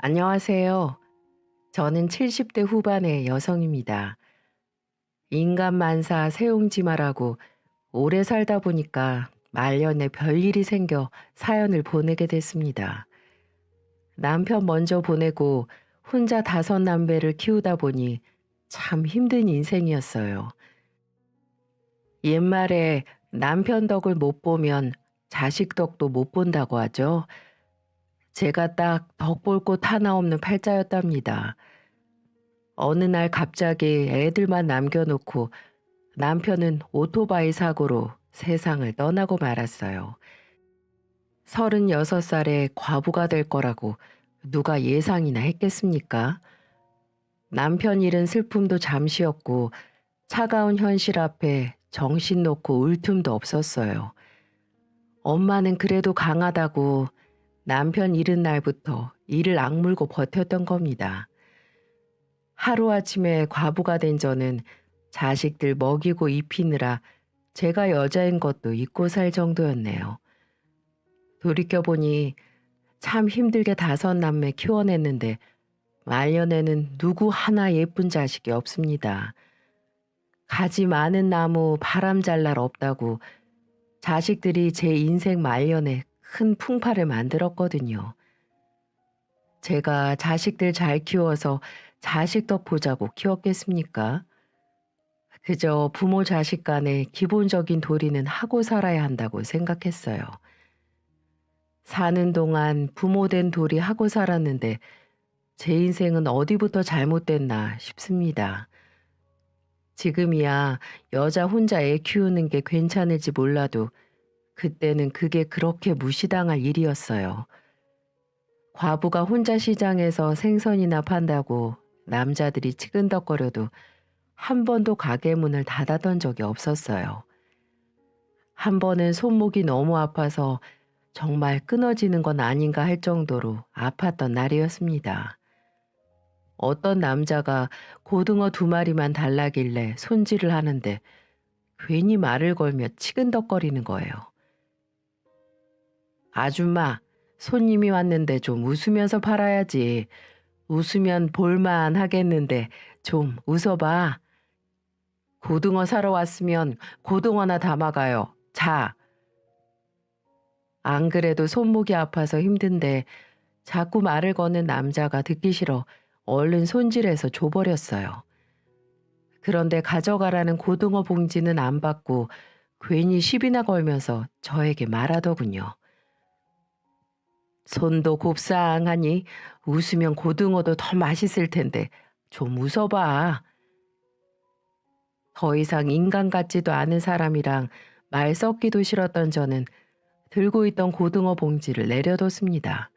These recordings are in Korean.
안녕하세요. 저는 70대 후반의 여성입니다. 인간만사 세옹지마라고 오래 살다 보니까 말년에 별일이 생겨 사연을 보내게 됐습니다. 남편 먼저 보내고 혼자 다섯 남매를 키우다 보니 참 힘든 인생이었어요. 옛말에 남편 덕을 못 보면 자식 덕도 못 본다고 하죠. 제가 딱 덕 볼 곳 하나 없는 팔자였답니다. 어느 날 갑자기 애들만 남겨놓고 남편은 오토바이 사고로 세상을 떠나고 말았어요. 36살에 과부가 될 거라고 누가 예상이나 했겠습니까? 남편 잃은 슬픔도 잠시였고 차가운 현실 앞에 정신 놓고 울 틈도 없었어요. 엄마는 그래도 강하다고 남편 잃은 날부터 이를 악물고 버텼던 겁니다. 하루아침에 과부가 된 저는 자식들 먹이고 입히느라 제가 여자인 것도 잊고 살 정도였네요. 돌이켜보니 참 힘들게 다섯 남매 키워냈는데 말년에는 누구 하나 예쁜 자식이 없습니다. 가지 많은 나무 바람 잘 날 없다고 자식들이 제 인생 말년에 큰 풍파를 만들었거든요. 제가 자식들 잘 키워서 자식 덕 보자고 키웠겠습니까? 그저 부모 자식 간의 기본적인 도리는 하고 살아야 한다고 생각했어요. 사는 동안 부모 된 도리 하고 살았는데 제 인생은 어디부터 잘못됐나 싶습니다. 지금이야 여자 혼자 애 키우는 게 괜찮을지 몰라도 그때는 그게 그렇게 무시당할 일이었어요. 과부가 혼자 시장에서 생선이나 판다고 남자들이 치근덕거려도 한 번도 가게 문을 닫았던 적이 없었어요. 한 번은 손목이 너무 아파서 정말 끊어지는 건 아닌가 할 정도로 아팠던 날이었습니다. 어떤 남자가 고등어 2마리만 달라길래 손질을 하는데 괜히 말을 걸며 치근덕거리는 거예요. 아줌마, 손님이 왔는데 좀 웃으면서 팔아야지. 웃으면 볼만 하겠는데 좀 웃어봐. 고등어 사러 왔으면 고등어나 담아가요. 자. 안 그래도 손목이 아파서 힘든데 자꾸 말을 거는 남자가 듣기 싫어 얼른 손질해서 줘버렸어요. 그런데 가져가라는 고등어 봉지는 안 받고 괜히 시비나 걸면서 저에게 말하더군요. 손도 곱상하니 웃으면 고등어도 더 맛있을 텐데 좀 웃어봐. 더 이상 인간 같지도 않은 사람이랑 말 섞기도 싫었던 저는 들고 있던 고등어 봉지를 내려뒀습니다.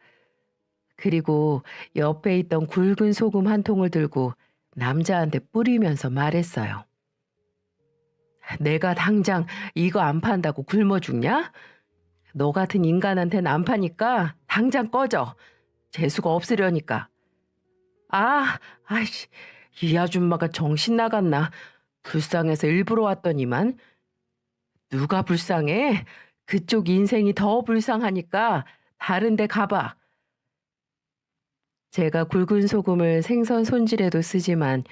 그리고 옆에 있던 굵은 소금 한 통을 들고 남자한테 뿌리면서 말했어요. 내가 당장 이거 안 판다고 굶어 죽냐? 너 같은 인간한테는 안 파니까 당장 꺼져. 재수가 없으려니까. 아이씨, 이 아줌마가 정신 나갔나? 불쌍해서 일부러 왔더니만. 누가 불쌍해? 그쪽 인생이 더 불쌍하니까 다른 데 가봐. 제가 굵은 소금을 생선 손질에도 쓰지만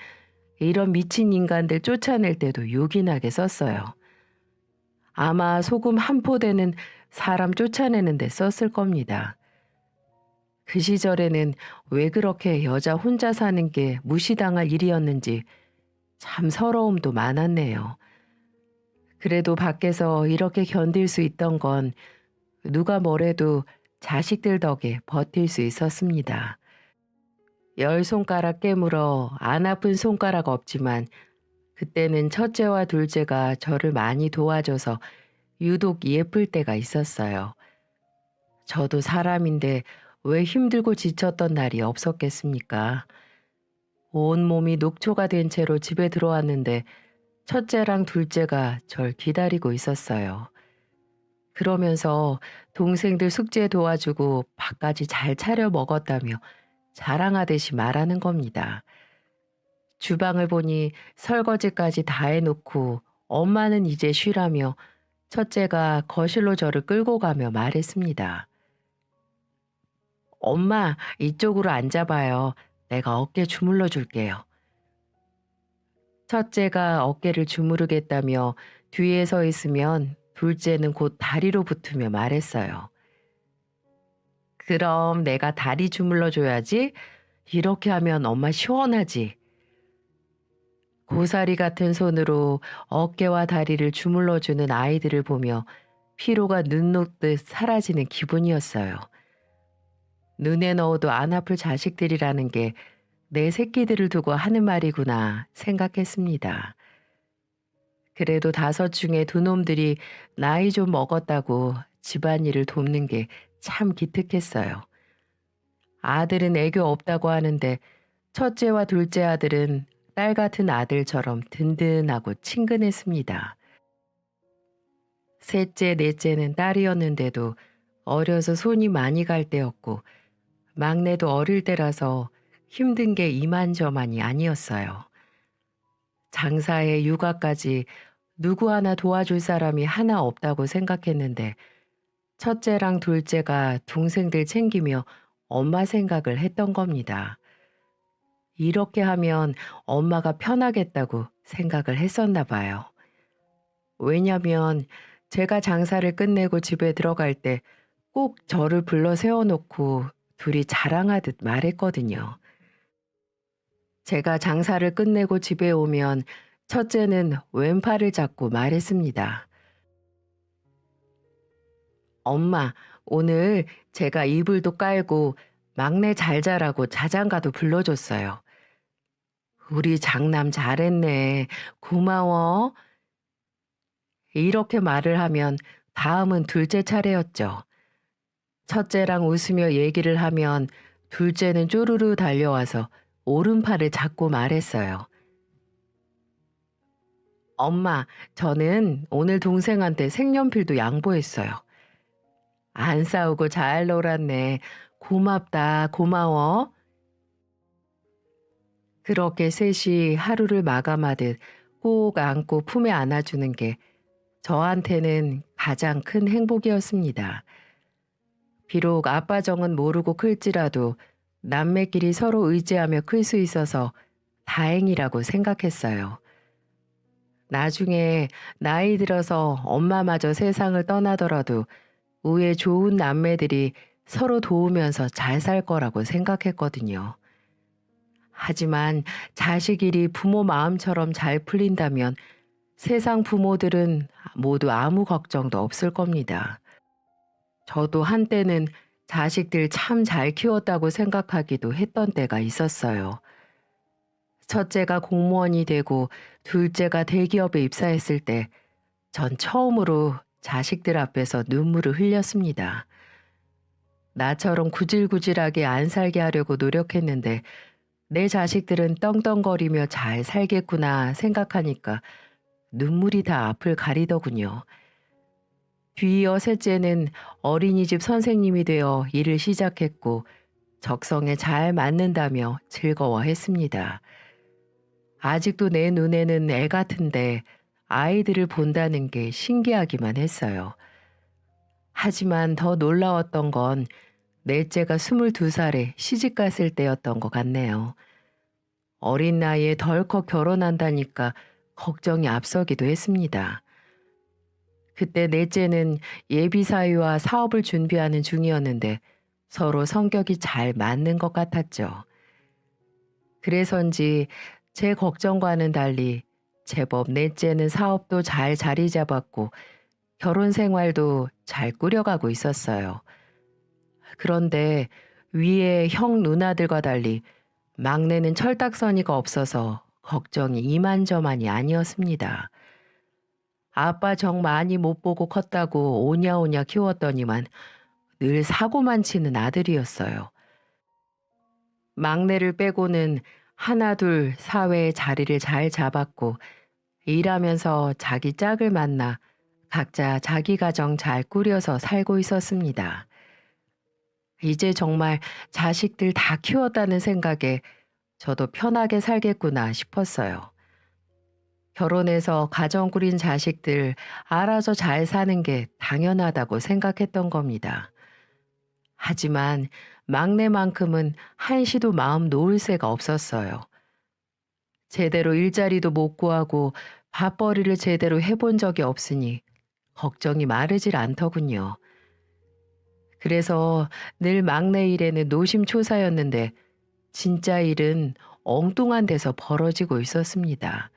이런 미친 인간들 쫓아낼 때도 요긴하게 썼어요. 아마 소금 한 포대는 사람 쫓아내는 데 썼을 겁니다. 그 시절에는 왜 그렇게 여자 혼자 사는 게 무시당할 일이었는지 참 서러움도 많았네요. 그래도 밖에서 이렇게 견딜 수 있던 건 누가 뭐래도 자식들 덕에 버틸 수 있었습니다. 10손가락 깨물어 안 아픈 손가락 없지만 그때는 첫째와 둘째가 저를 많이 도와줘서 유독 예쁠 때가 있었어요. 저도 사람인데 왜 힘들고 지쳤던 날이 없었겠습니까? 온몸이 녹초가 된 채로 집에 들어왔는데 첫째랑 둘째가 절 기다리고 있었어요. 그러면서 동생들 숙제 도와주고 밥까지 잘 차려 먹었다며 자랑하듯이 말하는 겁니다. 주방을 보니 설거지까지 다 해놓고 엄마는 이제 쉬라며 첫째가 거실로 저를 끌고 가며 말했습니다. 엄마, 이쪽으로 앉아봐요. 내가 어깨 주물러 줄게요. 첫째가 어깨를 주무르겠다며 뒤에 서 있으면 둘째는 곧 다리로 붙으며 말했어요. 그럼 내가 다리 주물러 줘야지. 이렇게 하면 엄마 시원하지. 고사리 같은 손으로 어깨와 다리를 주물러 주는 아이들을 보며 피로가 눈 녹듯 사라지는 기분이었어요. 눈에 넣어도 안 아플 자식들이라는 게 내 새끼들을 두고 하는 말이구나 생각했습니다. 그래도 5 중에 2 놈들이 나이 좀 먹었다고 집안일을 돕는 게 참 기특했어요. 아들은 애교 없다고 하는데 첫째와 둘째 아들은 딸 같은 아들처럼 든든하고 친근했습니다. 셋째, 넷째는 딸이었는데도 어려서 손이 많이 갈 때였고 막내도 어릴 때라서 힘든 게 이만저만이 아니었어요. 장사에 육아까지 누구 하나 도와줄 사람이 하나 없다고 생각했는데 첫째랑 둘째가 동생들 챙기며 엄마 생각을 했던 겁니다. 이렇게 하면 엄마가 편하겠다고 생각을 했었나 봐요. 왜냐면 제가 장사를 끝내고 집에 들어갈 때 꼭 저를 불러 세워놓고 둘이 자랑하듯 말했거든요. 제가 장사를 끝내고 집에 오면 첫째는 왼팔을 잡고 말했습니다. 엄마, 오늘 제가 이불도 깔고 막내 잘 자라고 자장가도 불러줬어요. 우리 장남 잘했네. 고마워. 이렇게 말을 하면 다음은 둘째 차례였죠. 첫째랑 웃으며 얘기를 하면 둘째는 쪼르르 달려와서 오른팔을 잡고 말했어요. 엄마, 저는 오늘 동생한테 색연필도 양보했어요. 안 싸우고 잘 놀았네. 고맙다, 고마워. 그렇게 셋이 하루를 마감하듯 꼭 안고 품에 안아주는 게 저한테는 가장 큰 행복이었습니다. 비록 아빠 정은 모르고 클지라도 남매끼리 서로 의지하며 클 수 있어서 다행이라고 생각했어요. 나중에 나이 들어서 엄마마저 세상을 떠나더라도 우애 좋은 남매들이 서로 도우면서 잘 살 거라고 생각했거든요. 하지만 자식 일이 부모 마음처럼 잘 풀린다면 세상 부모들은 모두 아무 걱정도 없을 겁니다. 저도 한때는 자식들 참 잘 키웠다고 생각하기도 했던 때가 있었어요. 첫째가 공무원이 되고 둘째가 대기업에 입사했을 때 전 처음으로 자식들 앞에서 눈물을 흘렸습니다. 나처럼 구질구질하게 안 살게 하려고 노력했는데 내 자식들은 떵떵거리며 잘 살겠구나 생각하니까 눈물이 다 앞을 가리더군요. 뒤이어 셋째는 어린이집 선생님이 되어 일을 시작했고 적성에 잘 맞는다며 즐거워했습니다. 아직도 내 눈에는 애 같은데 아이들을 본다는 게 신기하기만 했어요. 하지만 더 놀라웠던 건 넷째가 22살에 시집 갔을 때였던 것 같네요. 어린 나이에 덜컥 결혼한다니까 걱정이 앞서기도 했습니다. 그때 넷째는 예비사위와 사업을 준비하는 중이었는데 서로 성격이 잘 맞는 것 같았죠. 그래서인지 제 걱정과는 달리 제법 넷째는 사업도 잘 자리 잡았고 결혼 생활도 잘 꾸려가고 있었어요. 그런데 위에 형 누나들과 달리 막내는 철딱서니가 없어서 걱정이 이만저만이 아니었습니다. 아빠 정 많이 못 보고 컸다고 오냐오냐 키웠더니만 늘 사고만 치는 아들이었어요. 막내를 빼고는 하나 둘 사회에 자리를 잘 잡았고 일하면서 자기 짝을 만나 각자 자기 가정 잘 꾸려서 살고 있었습니다. 이제 정말 자식들 다 키웠다는 생각에 저도 편하게 살겠구나 싶었어요. 결혼해서 가정 꾸린 자식들 알아서 잘 사는 게 당연하다고 생각했던 겁니다. 하지만 막내만큼은 한시도 마음 놓을 새가 없었어요. 제대로 일자리도 못 구하고 밥벌이를 제대로 해본 적이 없으니 걱정이 마르질 않더군요. 그래서 늘 막내 일에는 노심초사였는데 진짜 일은 엉뚱한 데서 벌어지고 있었습니다.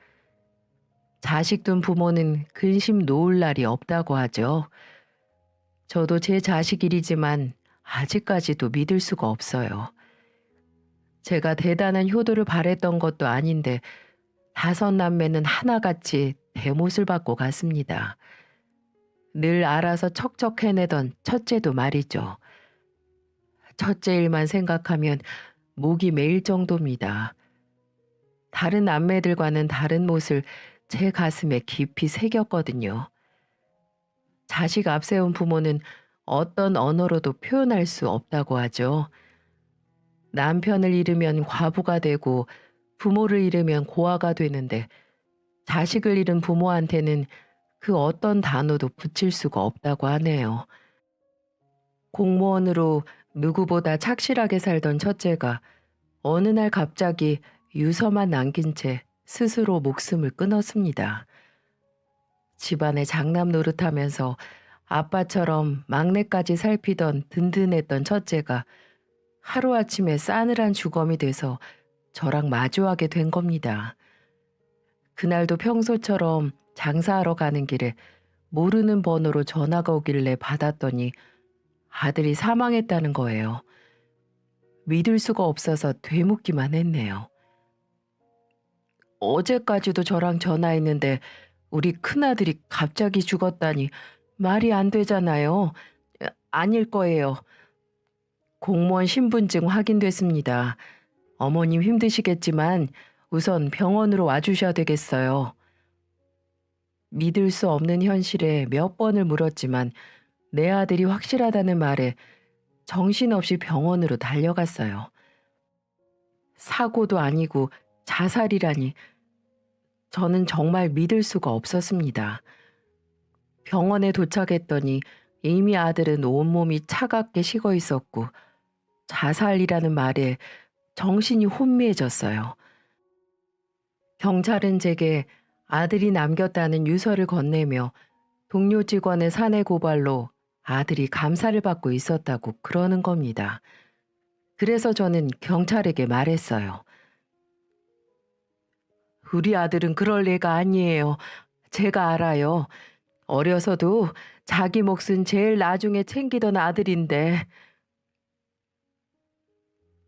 자식 둔 부모는 근심 놓을 날이 없다고 하죠. 저도 제 자식 일이지만 아직까지도 믿을 수가 없어요. 제가 대단한 효도를 바랬던 것도 아닌데 5남매는 하나같이 대못을 받고 갔습니다. 늘 알아서 척척 해내던 첫째도 말이죠. 첫째 일만 생각하면 목이 메일 정도입니다. 다른 남매들과는 다른 못을 제 가슴에 깊이 새겼거든요. 자식 앞세운 부모는 어떤 언어로도 표현할 수 없다고 하죠. 남편을 잃으면 과부가 되고 부모를 잃으면 고아가 되는데 자식을 잃은 부모한테는 그 어떤 단어도 붙일 수가 없다고 하네요. 공무원으로 누구보다 착실하게 살던 첫째가 어느 날 갑자기 유서만 남긴 채 스스로 목숨을 끊었습니다. 집안의 장남 노릇하면서 아빠처럼 막내까지 살피던 든든했던 첫째가 하루아침에 싸늘한 주검이 돼서 저랑 마주하게 된 겁니다. 그날도 평소처럼 장사하러 가는 길에 모르는 번호로 전화가 오길래 받았더니 아들이 사망했다는 거예요. 믿을 수가 없어서 되묻기만 했네요. 어제까지도 저랑 전화했는데 우리 큰아들이 갑자기 죽었다니 말이 안 되잖아요. 아닐 거예요. 공무원 신분증 확인됐습니다. 어머님 힘드시겠지만 우선 병원으로 와주셔야 되겠어요. 믿을 수 없는 현실에 몇 번을 물었지만 내 아들이 확실하다는 말에 정신없이 병원으로 달려갔어요. 사고도 아니고 자살이라니 저는 정말 믿을 수가 없었습니다. 병원에 도착했더니 이미 아들은 온몸이 차갑게 식어 있었고 자살이라는 말에 정신이 혼미해졌어요. 경찰은 제게 아들이 남겼다는 유서를 건네며 동료 직원의 사내 고발로 아들이 감사를 받고 있었다고 그러는 겁니다. 그래서 저는 경찰에게 말했어요. 우리 아들은 그럴 애가 아니에요. 제가 알아요. 어려서도 자기 몫은 제일 나중에 챙기던 아들인데.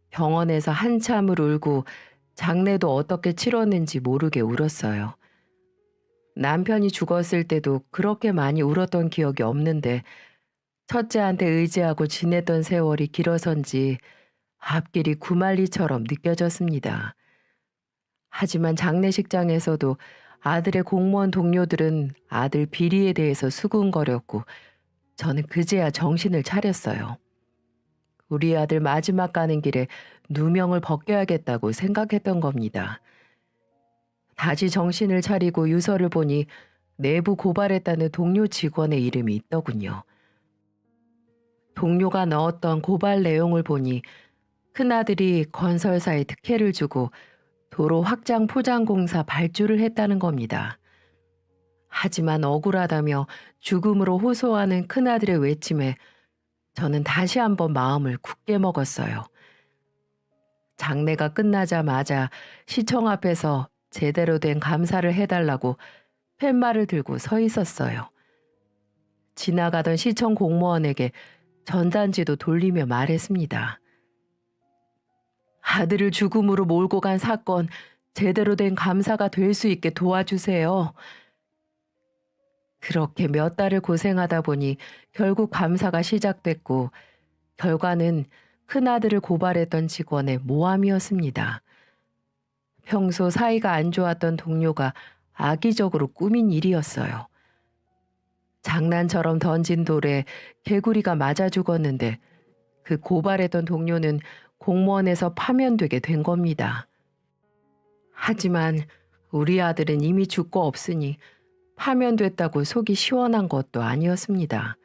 병원에서 한참을 울고 장례도 어떻게 치렀는지 모르게 울었어요. 남편이 죽었을 때도 그렇게 많이 울었던 기억이 없는데 첫째한테 의지하고 지냈던 세월이 길어서인지 앞길이 구말리처럼 느껴졌습니다. 하지만 장례식장에서도 아들의 공무원 동료들은 아들 비리에 대해서 수군거렸고 저는 그제야 정신을 차렸어요. 우리 아들 마지막 가는 길에 누명을 벗겨야겠다고 생각했던 겁니다. 다시 정신을 차리고 유서를 보니 내부 고발했다는 동료 직원의 이름이 있더군요. 동료가 넣었던 고발 내용을 보니 큰아들이 건설사에 특혜를 주고 도로 확장 포장 공사 발주를 했다는 겁니다. 하지만 억울하다며 죽음으로 호소하는 큰아들의 외침에 저는 다시 한번 마음을 굳게 먹었어요. 장례가 끝나자마자 시청 앞에서 제대로 된 감사를 해달라고 팻말을 들고 서 있었어요. 지나가던 시청 공무원에게 전단지도 돌리며 말했습니다. 아들을 죽음으로 몰고 간 사건 제대로 된 감사가 될 수 있게 도와주세요. 그렇게 몇 달을 고생하다 보니 결국 감사가 시작됐고 결과는 큰아들을 고발했던 직원의 모함이었습니다. 평소 사이가 안 좋았던 동료가 악의적으로 꾸민 일이었어요. 장난처럼 던진 돌에 개구리가 맞아 죽었는데 그 고발했던 동료는 공무원에서 파면되게 된 겁니다. 하지만 우리 아들은 이미 죽고 없으니 파면됐다고 속이 시원한 것도 아니었습니다.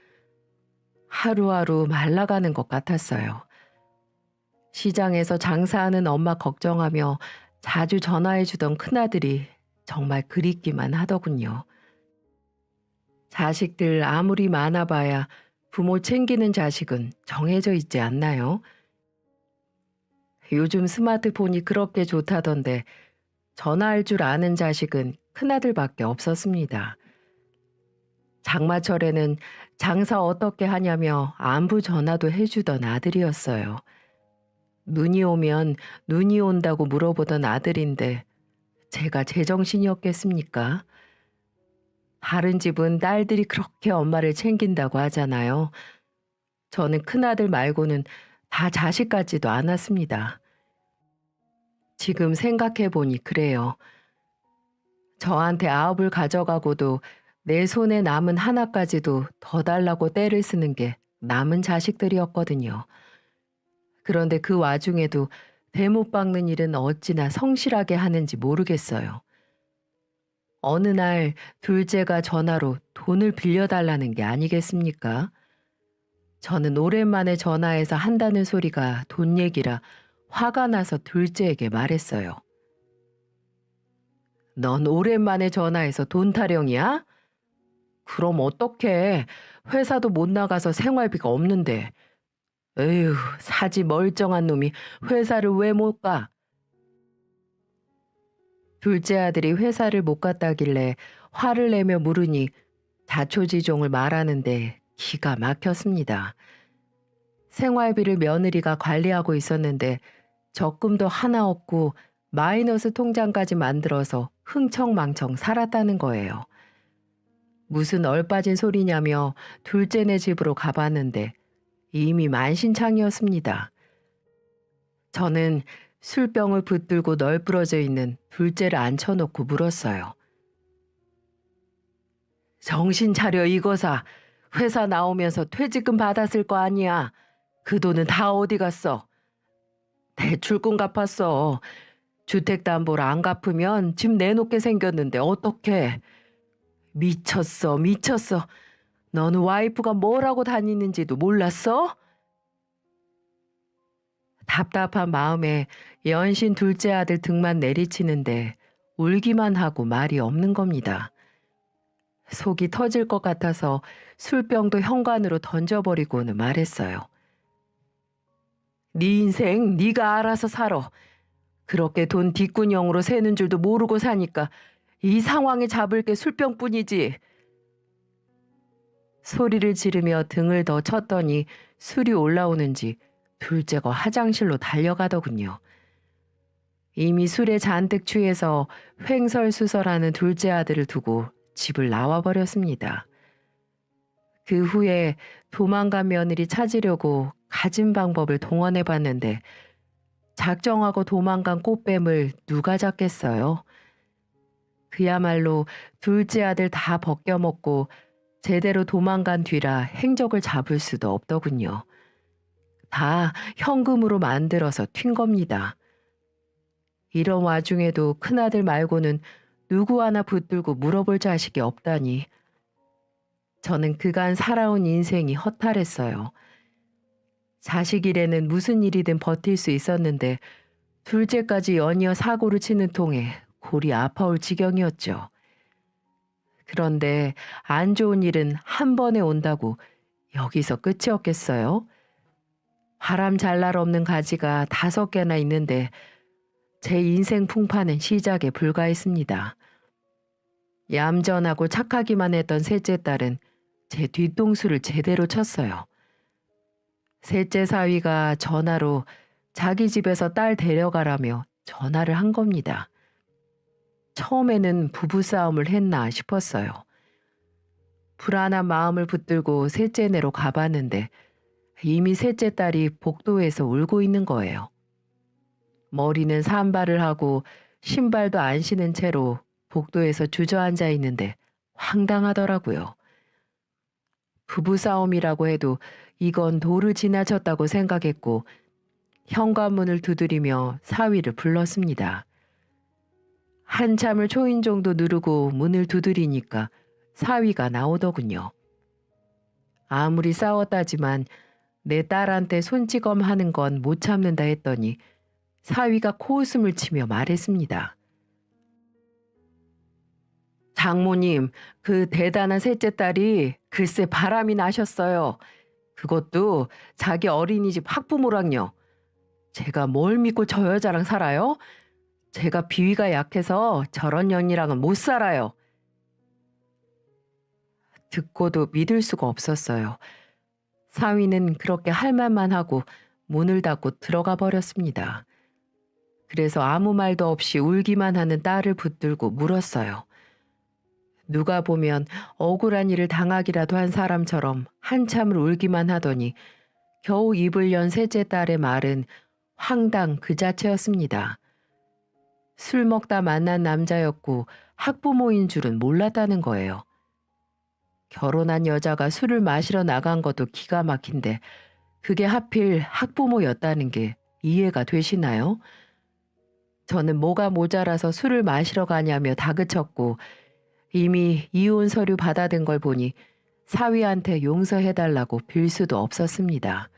하루하루 말라가는 것 같았어요. 시장에서 장사하는 엄마 걱정하며 자주 전화해 주던 큰아들이 정말 그립기만 하더군요. 자식들 아무리 많아봐야 부모 챙기는 자식은 정해져 있지 않나요? 요즘 스마트폰이 그렇게 좋다던데 전화할 줄 아는 자식은 큰아들밖에 없었습니다. 장마철에는 장사 어떻게 하냐며 안부 전화도 해주던 아들이었어요. 눈이 오면 눈이 온다고 물어보던 아들인데 제가 제정신이었겠습니까? 다른 집은 딸들이 그렇게 엄마를 챙긴다고 하잖아요. 저는 큰아들 말고는 다 자식 같지도 않았습니다. 지금 생각해 보니 그래요. 저한테 아홉을 가져가고도 내 손에 남은 하나까지도 더 달라고 떼를 쓰는 게 남은 자식들이었거든요. 그런데 그 와중에도 대못 박는 일은 어찌나 성실하게 하는지 모르겠어요. 어느 날 둘째가 전화로 돈을 빌려달라는 게 아니겠습니까? 저는 오랜만에 전화해서 한다는 소리가 돈 얘기라 화가 나서 둘째에게 말했어요. 넌 오랜만에 전화해서 돈 타령이야? 그럼 어떡해. 회사도 못 나가서 생활비가 없는데. 에휴, 사지 멀쩡한 놈이 회사를 왜 못 가? 둘째 아들이 회사를 못 갔다길래 화를 내며 물으니 자초지종을 말하는데 기가 막혔습니다. 생활비를 며느리가 관리하고 있었는데 적금도 하나 없고 마이너스 통장까지 만들어서 흥청망청 살았다는 거예요. 무슨 얼빠진 소리냐며 둘째네 집으로 가봤는데 이미 만신창이었습니다. 저는 술병을 붙들고 널브러져 있는 둘째를 앉혀놓고 물었어요. 정신 차려 이거사. 회사 나오면서 퇴직금 받았을 거 아니야. 그 돈은 다 어디 갔어? 대출금 갚았어. 주택담보를 안 갚으면 집 내놓게 생겼는데 어떡해. 미쳤어 미쳤어. 너는 와이프가 뭘 하고 다니는지도 몰랐어? 답답한 마음에 연신 둘째 아들 등만 내리치는데 울기만 하고 말이 없는 겁니다. 속이 터질 것 같아서 술병도 현관으로 던져버리고는 말했어요. 네 인생 네가 알아서 살아. 그렇게 돈 뒷구녕으로 새는 줄도 모르고 사니까 이 상황에 잡을 게 술병뿐이지. 소리를 지르며 등을 더 쳤더니 술이 올라오는지 둘째가 화장실로 달려가더군요. 이미 술에 잔뜩 취해서 횡설수설하는 둘째 아들을 두고 집을 나와버렸습니다. 그 후에 도망간 며느리 찾으려고 갖은 방법을 동원해봤는데 작정하고 도망간 꽃뱀을 누가 잡겠어요? 그야말로 둘째 아들 다 벗겨먹고 제대로 도망간 뒤라 행적을 잡을 수도 없더군요. 다 현금으로 만들어서 튄 겁니다. 이런 와중에도 큰아들 말고는 누구 하나 붙들고 물어볼 자식이 없다니. 저는 그간 살아온 인생이 허탈했어요. 자식 일에는 무슨 일이든 버틸 수 있었는데 둘째까지 연이어 사고를 치는 통에 골이 아파올 지경이었죠. 그런데 안 좋은 일은 한 번에 온다고 여기서 끝이었겠어요? 바람 잘 날 없는 가지가 5개나 있는데 제 인생 풍파는 시작에 불과했습니다. 얌전하고 착하기만 했던 셋째 딸은 제 뒤통수를 제대로 쳤어요. 셋째 사위가 전화로 자기 집에서 딸 데려가라며 전화를 한 겁니다. 처음에는 부부싸움을 했나 싶었어요. 불안한 마음을 붙들고 셋째네로 가봤는데 이미 셋째 딸이 복도에서 울고 있는 거예요. 머리는 산발을 하고 신발도 안 신은 채로 복도에서 주저앉아 있는데 황당하더라고요. 부부싸움이라고 해도 이건 도를 지나쳤다고 생각했고 현관문을 두드리며 사위를 불렀습니다. 한참을 초인 정도 누르고 문을 두드리니까 사위가 나오더군요. 아무리 싸웠다지만 내 딸한테 손찌검 하는 건 못 참는다 했더니 사위가 코웃음을 치며 말했습니다. 장모님, 그 대단한 셋째 딸이 글쎄 바람이 나셨어요. 그것도 자기 어린이집 학부모랑요. 제가 뭘 믿고 저 여자랑 살아요? 제가 비위가 약해서 저런 년이랑은 못 살아요. 듣고도 믿을 수가 없었어요. 사위는 그렇게 할 말만 하고 문을 닫고 들어가 버렸습니다. 그래서 아무 말도 없이 울기만 하는 딸을 붙들고 물었어요. 누가 보면 억울한 일을 당하기라도 한 사람처럼 한참을 울기만 하더니 겨우 입을 연 셋째 딸의 말은 황당 그 자체였습니다. 술 먹다 만난 남자였고 학부모인 줄은 몰랐다는 거예요. 결혼한 여자가 술을 마시러 나간 것도 기가 막힌데 그게 하필 학부모였다는 게 이해가 되시나요? 저는 뭐가 모자라서 술을 마시러 가냐며 다그쳤고 이미 이혼 서류 받아든 걸 보니 사위한테 용서해달라고 빌 수도 없었습니다.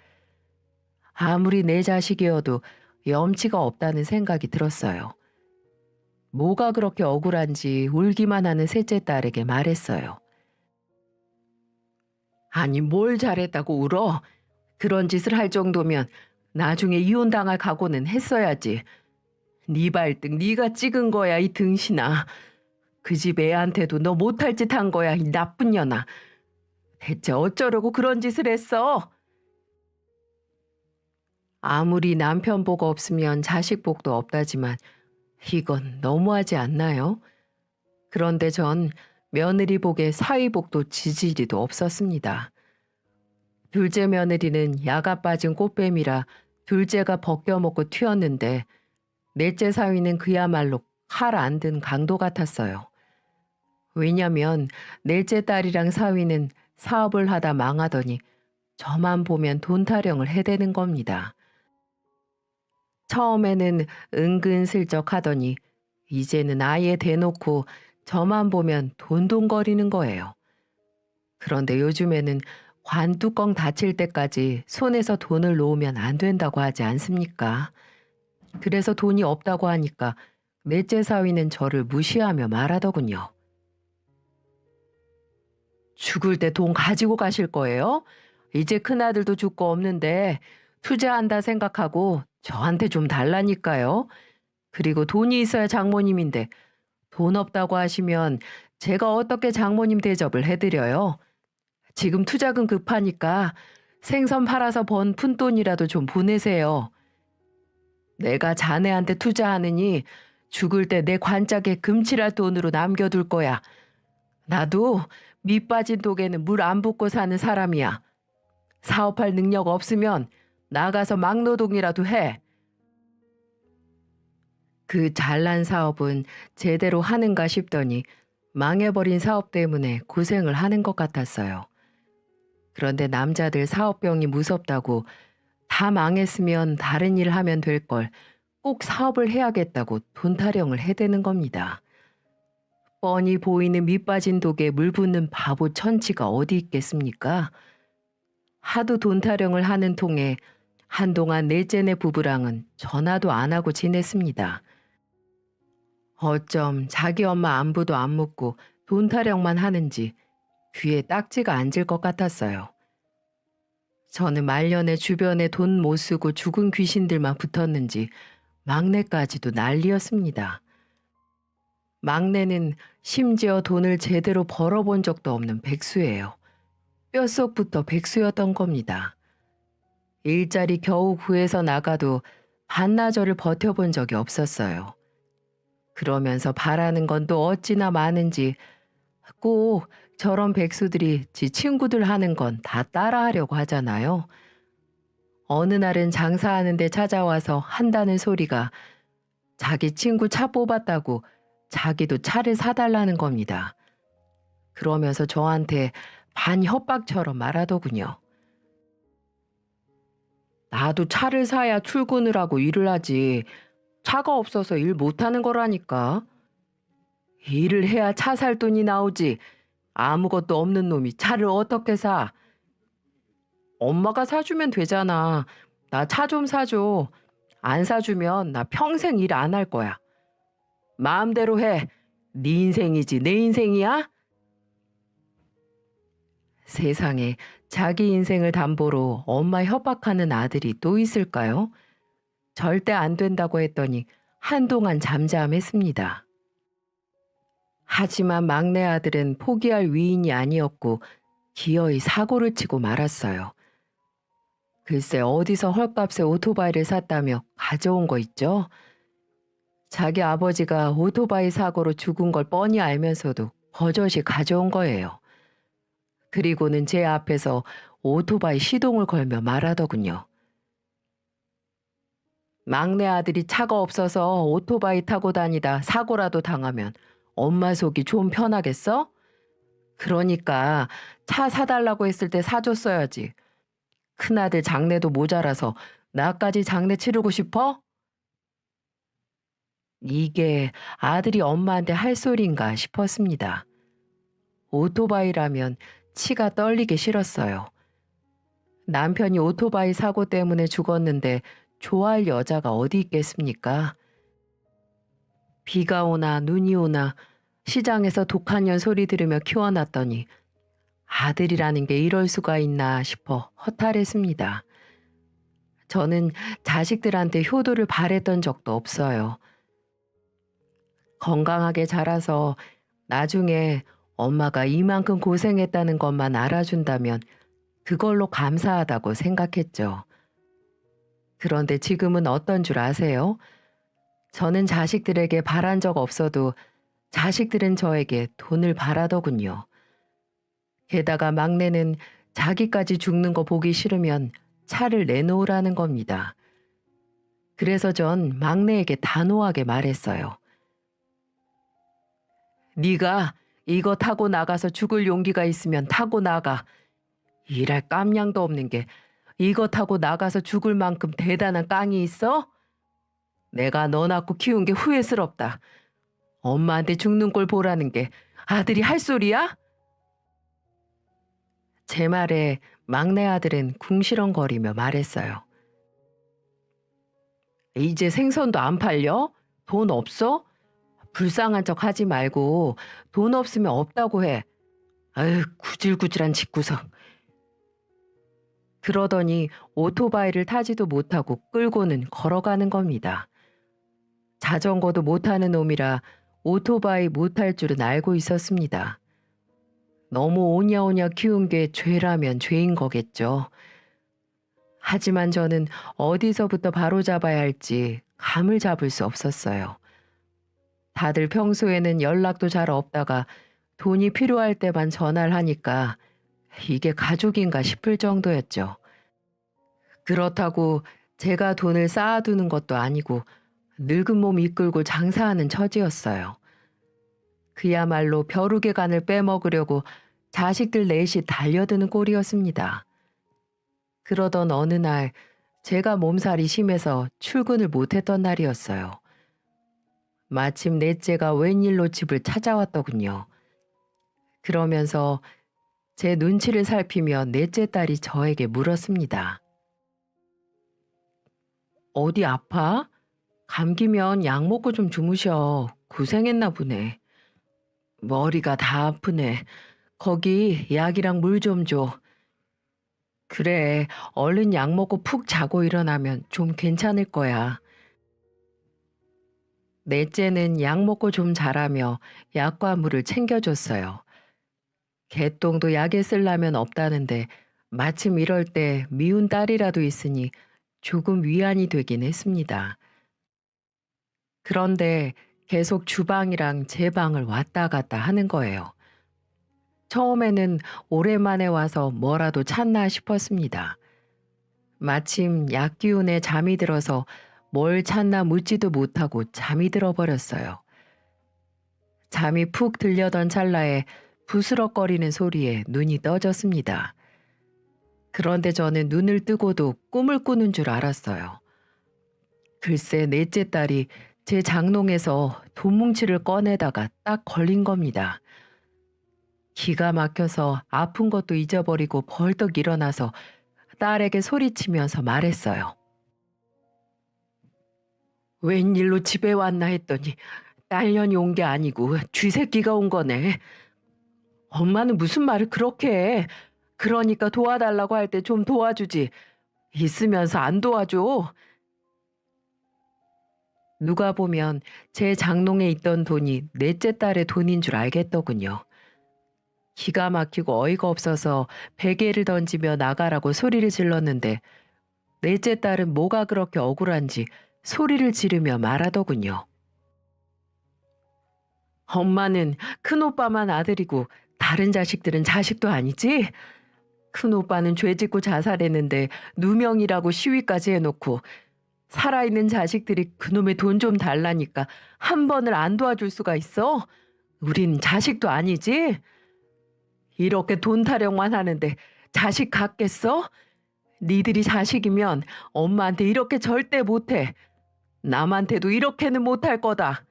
아무리 내 자식이어도 염치가 없다는 생각이 들었어요. 뭐가 그렇게 억울한지 울기만 하는 셋째 딸에게 말했어요. 아니 뭘 잘했다고 울어? 그런 짓을 할 정도면 나중에 이혼당할 각오는 했어야지. 네 발등 네가 찍은 거야 이 등신아. 그 집 애한테도 너 못할 짓 한 거야 이 나쁜 년아. 대체 어쩌려고 그런 짓을 했어? 아무리 남편 복 없으면 자식 복도 없다지만 이건 너무하지 않나요? 그런데 전 며느리 복에 사위 복도 지지리도 없었습니다. 둘째 며느리는 야가 빠진 꽃뱀이라 둘째가 벗겨먹고 튀었는데 넷째 사위는 그야말로 칼 안 든 강도 같았어요. 왜냐면 넷째 딸이랑 사위는 사업을 하다 망하더니 저만 보면 돈 타령을 해대는 겁니다. 처음에는 은근슬쩍 하더니 이제는 아예 대놓고 저만 보면 돈돈거리는 거예요. 그런데 요즘에는 관뚜껑 닫힐 때까지 손에서 돈을 놓으면 안 된다고 하지 않습니까? 그래서 돈이 없다고 하니까 넷째 사위는 저를 무시하며 말하더군요. 죽을 때 돈 가지고 가실 거예요? 이제 큰아들도 죽고 없는데 투자한다 생각하고 저한테 좀 달라니까요. 그리고 돈이 있어야 장모님인데 돈 없다고 하시면 제가 어떻게 장모님 대접을 해드려요? 지금 투자금 급하니까 생선 팔아서 번 푼돈이라도 좀 보내세요. 내가 자네한테 투자하느니 죽을 때 내 관짝에 금칠할 돈으로 남겨둘 거야. 나도 밑 빠진 독에는 물 안 붓고 사는 사람이야. 사업할 능력 없으면 나가서 막노동이라도 해. 그 잘난 사업은 제대로 하는가 싶더니 망해버린 사업 때문에 고생을 하는 것 같았어요. 그런데 남자들 사업병이 무섭다고 다 망했으면 다른 일 하면 될 걸 꼭 사업을 해야겠다고 돈 타령을 해대는 겁니다. 뻔히 보이는 밑 빠진 독에 물 붓는 바보 천치가 어디 있겠습니까? 하도 돈 타령을 하는 통에 한동안 넷째네 부부랑은 전화도 안 하고 지냈습니다. 어쩜 자기 엄마 안부도 안 묻고 돈 타령만 하는지 귀에 딱지가 앉을 것 같았어요. 저는 말년에 주변에 돈 못 쓰고 죽은 귀신들만 붙었는지 막내까지도 난리였습니다. 막내는 심지어 돈을 제대로 벌어본 적도 없는 백수예요. 뼛속부터 백수였던 겁니다. 일자리 겨우 구해서 나가도 반나절을 버텨본 적이 없었어요. 그러면서 바라는 건 또 어찌나 많은지 꼭 저런 백수들이 지 친구들 하는 건 다 따라하려고 하잖아요. 어느 날은 장사하는 데 찾아와서 한다는 소리가 자기 친구 차 뽑았다고 자기도 차를 사달라는 겁니다. 그러면서 저한테 반협박처럼 말하더군요. 나도 차를 사야 출근을 하고 일을 하지. 차가 없어서 일 못하는 거라니까. 일을 해야 차 살 돈이 나오지. 아무것도 없는 놈이 차를 어떻게 사? 엄마가 사주면 되잖아. 나 차 좀 사줘. 안 사주면 나 평생 일 안 할 거야. 마음대로 해. 네 인생이지 내 인생이야? 세상에 자기 인생을 담보로 엄마 협박하는 아들이 또 있을까요? 절대 안 된다고 했더니 한동안 잠잠했습니다. 하지만 막내 아들은 포기할 위인이 아니었고 기어이 사고를 치고 말았어요. 글쎄 어디서 헐값에 오토바이를 샀다며 가져온 거 있죠? 자기 아버지가 오토바이 사고로 죽은 걸 뻔히 알면서도 버젓이 가져온 거예요. 그리고는 제 앞에서 오토바이 시동을 걸며 말하더군요. 막내 아들이 차가 없어서 오토바이 타고 다니다 사고라도 당하면 엄마 속이 좀 편하겠어? 그러니까 차 사달라고 했을 때 사줬어야지. 큰아들 장례도 모자라서 나까지 장례 치르고 싶어? 이게 아들이 엄마한테 할 소린가 싶었습니다. 오토바이라면 치가 떨리기 싫었어요. 남편이 오토바이 사고 때문에 죽었는데 좋아할 여자가 어디 있겠습니까? 비가 오나 눈이 오나 시장에서 독한 년 소리 들으며 키워놨더니 아들이라는 게 이럴 수가 있나 싶어 허탈했습니다. 저는 자식들한테 효도를 바랬던 적도 없어요. 건강하게 자라서 나중에 엄마가 이만큼 고생했다는 것만 알아준다면 그걸로 감사하다고 생각했죠. 그런데 지금은 어떤 줄 아세요? 저는 자식들에게 바란 적 없어도 자식들은 저에게 돈을 바라더군요. 게다가 막내는 자기까지 죽는 거 보기 싫으면 차를 내놓으라는 겁니다. 그래서 전 막내에게 단호하게 말했어요. 네가 이거 타고 나가서 죽을 용기가 있으면 타고 나가. 일할 깜냥도 없는 게 이거 타고 나가서 죽을 만큼 대단한 깡이 있어? 내가 너 낳고 키운 게 후회스럽다. 엄마한테 죽는 꼴 보라는 게 아들이 할 소리야? 제 말에 막내 아들은 궁시렁거리며 말했어요. 이제 생선도 안 팔려? 돈 없어? 불쌍한 척 하지 말고 돈 없으면 없다고 해. 아유, 구질구질한 집구석. 그러더니 오토바이를 타지도 못하고 끌고는 걸어가는 겁니다. 자전거도 못하는 놈이라 오토바이 못할 줄은 알고 있었습니다. 너무 오냐오냐 키운 게 죄라면 죄인 거겠죠. 하지만 저는 어디서부터 바로잡아야 할지 감을 잡을 수 없었어요. 다들 평소에는 연락도 잘 없다가 돈이 필요할 때만 전화를 하니까 이게 가족인가 싶을 정도였죠. 그렇다고 제가 돈을 쌓아두는 것도 아니고 늙은 몸 이끌고 장사하는 처지였어요. 그야말로 벼룩의 간을 빼먹으려고 자식들 넷이 달려드는 꼴이었습니다. 그러던 어느 날 제가 몸살이 심해서 출근을 못했던 날이었어요. 마침 넷째가 웬일로 집을 찾아왔더군요. 그러면서 제 눈치를 살피며 넷째 딸이 저에게 물었습니다. 어디 아파? 감기면 약 먹고 좀 주무셔. 고생했나 보네. 머리가 다 아프네. 거기 약이랑 물 좀 줘. 그래, 얼른 약 먹고 푹 자고 일어나면 좀 괜찮을 거야. 넷째는 약 먹고 좀 자라며 약과 물을 챙겨줬어요. 개똥도 약에 쓰려면 없다는데 마침 이럴 때 미운 딸이라도 있으니 조금 위안이 되긴 했습니다. 그런데 계속 주방이랑 제 방을 왔다 갔다 하는 거예요. 처음에는 오랜만에 와서 뭐라도 찾나 싶었습니다. 마침 약 기운에 잠이 들어서 뭘 찾나 묻지도 못하고 잠이 들어버렸어요. 잠이 푹 들려던 찰나에 부스럭거리는 소리에 눈이 떠졌습니다. 그런데 저는 눈을 뜨고도 꿈을 꾸는 줄 알았어요. 글쎄 넷째 딸이 제 장롱에서 돈뭉치를 꺼내다가 딱 걸린 겁니다. 기가 막혀서 아픈 것도 잊어버리고 벌떡 일어나서 딸에게 소리치면서 말했어요. 웬일로 집에 왔나 했더니 딸년이 온 게 아니고 쥐새끼가 온 거네. 엄마는 무슨 말을 그렇게 해. 그러니까 도와달라고 할 때 좀 도와주지. 있으면서 안 도와줘. 누가 보면 제 장롱에 있던 돈이 넷째 딸의 돈인 줄 알겠더군요. 기가 막히고 어이가 없어서 베개를 던지며 나가라고 소리를 질렀는데 넷째 딸은 뭐가 그렇게 억울한지 소리를 지르며 말하더군요. 엄마는 큰오빠만 아들이고 다른 자식들은 자식도 아니지? 큰오빠는 죄짓고 자살했는데 누명이라고 시위까지 해놓고 살아있는 자식들이 그놈의 돈 좀 달라니까 한 번을 안 도와줄 수가 있어? 우린 자식도 아니지? 이렇게 돈 타령만 하는데 자식 같겠어? 니들이 자식이면 엄마한테 이렇게 절대 못해. 남한테도 이렇게는 못할 거다.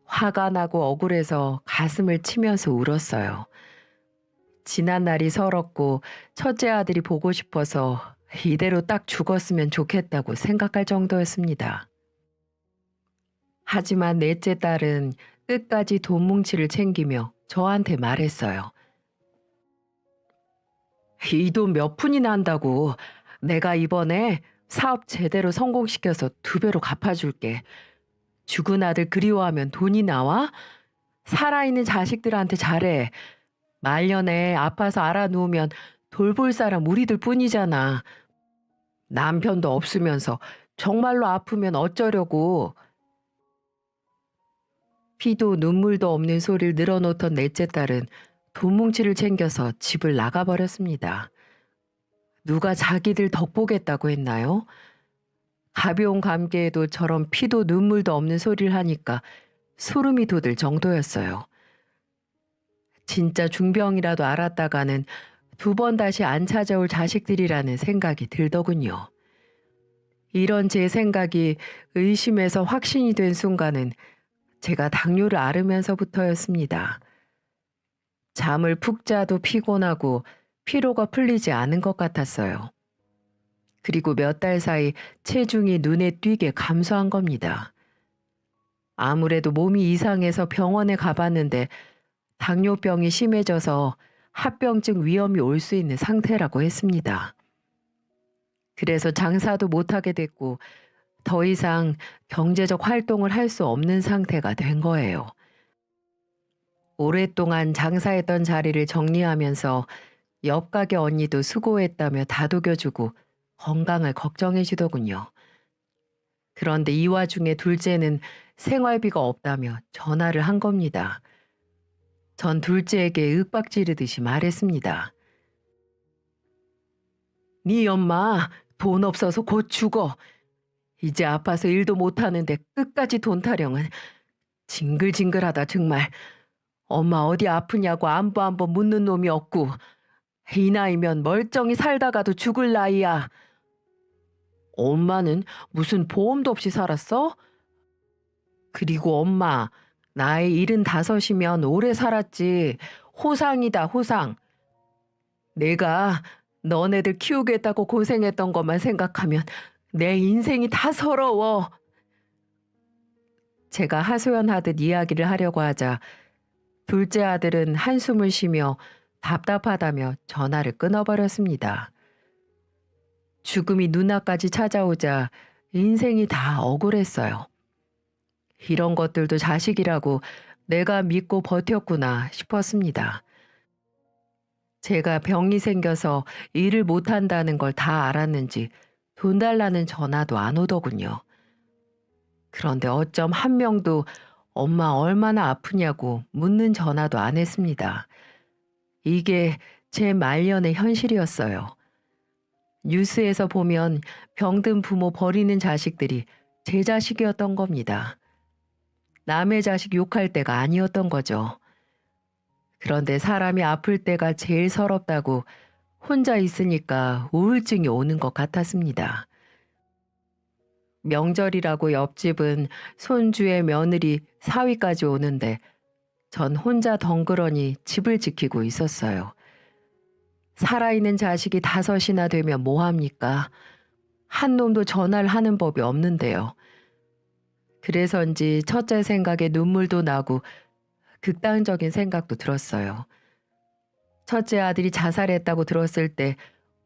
화가 나고 억울해서 가슴을 치면서 울었어요. 지난 날이 서럽고 첫째 아들이 보고 싶어서 이대로 딱 죽었으면 좋겠다고 생각할 정도였습니다. 하지만 넷째 딸은 끝까지 돈 뭉치를 챙기며 저한테 말했어요. 이 돈 몇 푼이나 한다고. 내가 이번에 사업 제대로 성공시켜서 2배로 갚아줄게. 죽은 아들 그리워하면 돈이 나와? 살아있는 자식들한테 잘해. 말년에 아파서 알아 누우면 돌볼 사람 우리들 뿐이잖아. 남편도 없으면서 정말로 아프면 어쩌려고. 피도 눈물도 없는 소리를 늘어놓던 넷째 딸은 돈 뭉치를 챙겨서 집을 나가버렸습니다. 누가 자기들 덕보겠다고 했나요? 가벼운 감기에도 저런 피도 눈물도 없는 소리를 하니까 소름이 돋을 정도였어요. 진짜 중병이라도 알았다가는 2번 다시 안 찾아올 자식들이라는 생각이 들더군요. 이런 제 생각이 의심에서 확신이 된 순간은 제가 당뇨를 앓으면서부터였습니다. 잠을 푹 자도 피곤하고 피로가 풀리지 않은 것 같았어요. 그리고 몇 달 사이 체중이 눈에 띄게 감소한 겁니다. 아무래도 몸이 이상해서 병원에 가봤는데 당뇨병이 심해져서 합병증 위험이 올 수 있는 상태라고 했습니다. 그래서 장사도 못하게 됐고 더 이상 경제적 활동을 할 수 없는 상태가 된 거예요. 오랫동안 장사했던 자리를 정리하면서 옆 가게 언니도 수고했다며 다독여주고 건강을 걱정해주더군요. 그런데 이 와중에 둘째는 생활비가 없다며 전화를 한 겁니다. 전 둘째에게 윽박지르듯이 말했습니다. 네 엄마 돈 없어서 곧 죽어. 이제 아파서 일도 못하는데 끝까지 돈 타령은 징글징글하다 정말. 엄마 어디 아프냐고 안부 한번 묻는 놈이 없고 이 나이면 멀쩡히 살다가도 죽을 나이야. 엄마는 무슨 보험도 없이 살았어? 그리고 엄마 나이 75이면 오래 살았지. 호상이다 호상. 내가 너네들 키우겠다고 고생했던 것만 생각하면 내 인생이 다 서러워. 제가 하소연하듯 이야기를 하려고 하자 둘째 아들은 한숨을 쉬며 답답하다며 전화를 끊어버렸습니다. 죽음이 눈앞까지 찾아오자 인생이 다 억울했어요. 이런 것들도 자식이라고 내가 믿고 버텼구나 싶었습니다. 제가 병이 생겨서 일을 못한다는 걸 다 알았는지 돈 달라는 전화도 안 오더군요. 그런데 어쩜 한 명도 엄마 얼마나 아프냐고 묻는 전화도 안 했습니다. 이게 제 말년의 현실이었어요. 뉴스에서 보면 병든 부모 버리는 자식들이 제 자식이었던 겁니다. 남의 자식 욕할 때가 아니었던 거죠. 그런데 사람이 아플 때가 제일 서럽다고 혼자 있으니까 우울증이 오는 것 같았습니다. 명절이라고 옆집은 손주의 며느리 사위까지 오는데 전 혼자 덩그러니 집을 지키고 있었어요. 살아있는 자식이 5이나 되면 뭐합니까? 한 놈도 전화를 하는 법이 없는데요. 그래서인지 첫째 생각에 눈물도 나고 극단적인 생각도 들었어요. 첫째 아들이 자살했다고 들었을 때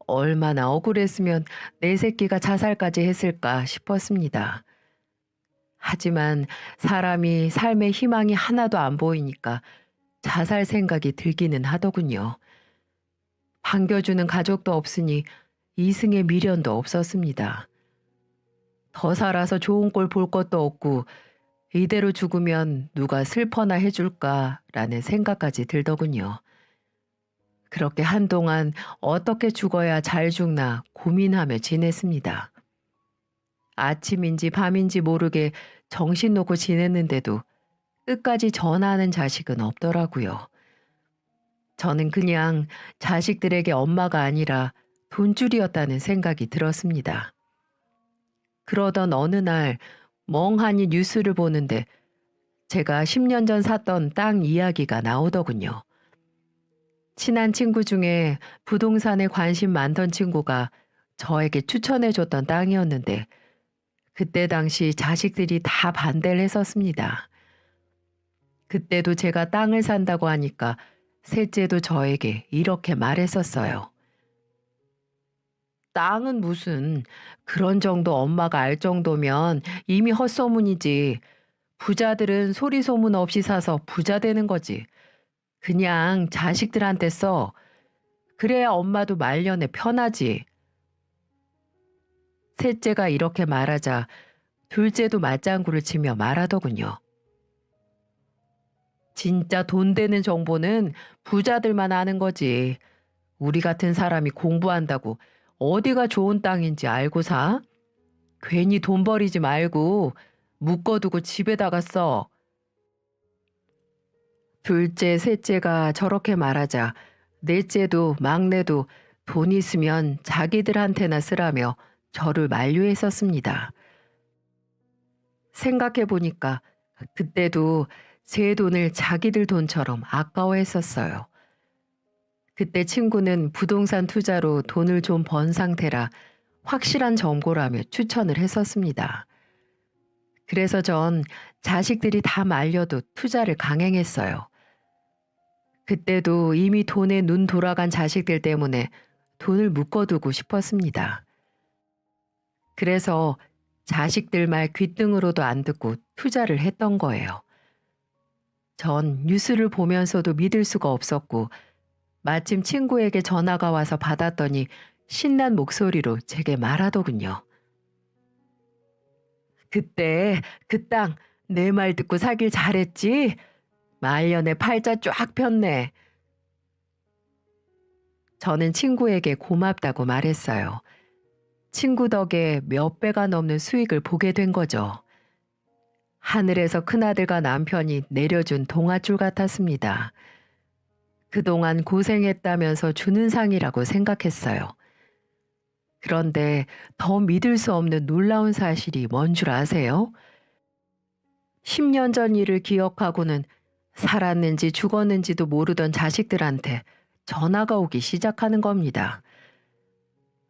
얼마나 억울했으면 내 새끼가 자살까지 했을까 싶었습니다. 하지만 사람이 삶의 희망이 하나도 안 보이니까 자살 생각이 들기는 하더군요. 반겨주는 가족도 없으니 이승의 미련도 없었습니다. 더 살아서 좋은 꼴 볼 것도 없고 이대로 죽으면 누가 슬퍼나 해줄까라는 생각까지 들더군요. 그렇게 한동안 어떻게 죽어야 잘 죽나 고민하며 지냈습니다. 아침인지 밤인지 모르게 정신 놓고 지냈는데도 끝까지 전화하는 자식은 없더라고요. 저는 그냥 자식들에게 엄마가 아니라 돈줄이었다는 생각이 들었습니다. 그러던 어느 날 멍하니 뉴스를 보는데 제가 10년 전 샀던 땅 이야기가 나오더군요. 친한 친구 중에 부동산에 관심 많던 친구가 저에게 추천해줬던 땅이었는데 그때 당시 자식들이 다 반대를 했었습니다. 그때도 제가 땅을 산다고 하니까 셋째도 저에게 이렇게 말했었어요. 땅은 무슨, 그런 정도 엄마가 알 정도면 이미 헛소문이지. 부자들은 소리 소문 없이 사서 부자 되는 거지. 그냥 자식들한테 써. 그래야 엄마도 말년에 편하지. 셋째가 이렇게 말하자 둘째도 맞장구를 치며 말하더군요. 진짜 돈 되는 정보는 부자들만 아는 거지. 우리 같은 사람이 공부한다고 어디가 좋은 땅인지 알고 사? 괜히 돈 버리지 말고 묶어두고 집에다가 써. 둘째, 셋째가 저렇게 말하자 넷째도 막내도 돈 있으면 자기들한테나 쓰라며 저를 만류했었습니다. 생각해보니까 그때도 제 돈을 자기들 돈처럼 아까워했었어요. 그때 친구는 부동산 투자로 돈을 좀 번 상태라 확실한 정보라며 추천을 했었습니다. 그래서 전 자식들이 다 말려도 투자를 강행했어요. 그때도 이미 돈에 눈 돌아간 자식들 때문에 돈을 묶어두고 싶었습니다. 그래서 자식들 말 귓등으로도 안 듣고 투자를 했던 거예요. 전 뉴스를 보면서도 믿을 수가 없었고 마침 친구에게 전화가 와서 받았더니 신난 목소리로 제게 말하더군요. 그때 그 땅 내 말 듣고 사길 잘했지? 말년에 팔자 쫙 폈네. 저는 친구에게 고맙다고 말했어요. 친구 덕에 몇 배가 넘는 수익을 보게 된 거죠. 하늘에서 큰아들과 남편이 내려준 동아줄 같았습니다. 그동안 고생했다면서 주는 상이라고 생각했어요. 그런데 더 믿을 수 없는 놀라운 사실이 뭔 줄 아세요? 10년 전 일을 기억하고는 살았는지 죽었는지도 모르던 자식들한테 전화가 오기 시작하는 겁니다.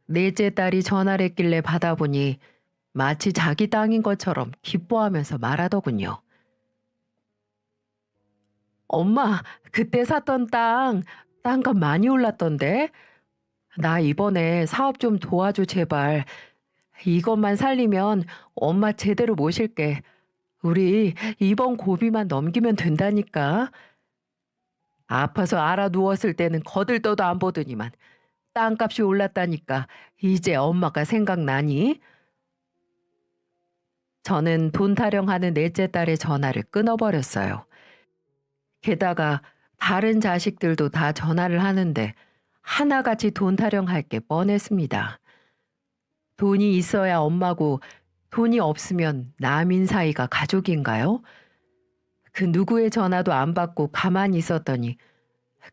넷째 딸이 전화를 했길래 받아보니 마치 자기 땅인 것처럼 기뻐하면서 말하더군요. 엄마, 그때 샀던 땅값 많이 올랐던데? 나 이번에 사업 좀 도와줘, 제발. 이것만 살리면 엄마 제대로 모실게. 우리 이번 고비만 넘기면 된다니까. 아파서 알아 누웠을 때는 거들떠도 안 보더니만 땅값이 올랐다니까 이제 엄마가 생각나니? 저는 돈 타령하는 넷째 딸의 전화를 끊어버렸어요. 게다가 다른 자식들도 다 전화를 하는데 하나같이 돈 타령할 게 뻔했습니다. 돈이 있어야 엄마고 돈이 없으면 남인 사이가 가족인가요? 그 누구의 전화도 안 받고 가만히 있었더니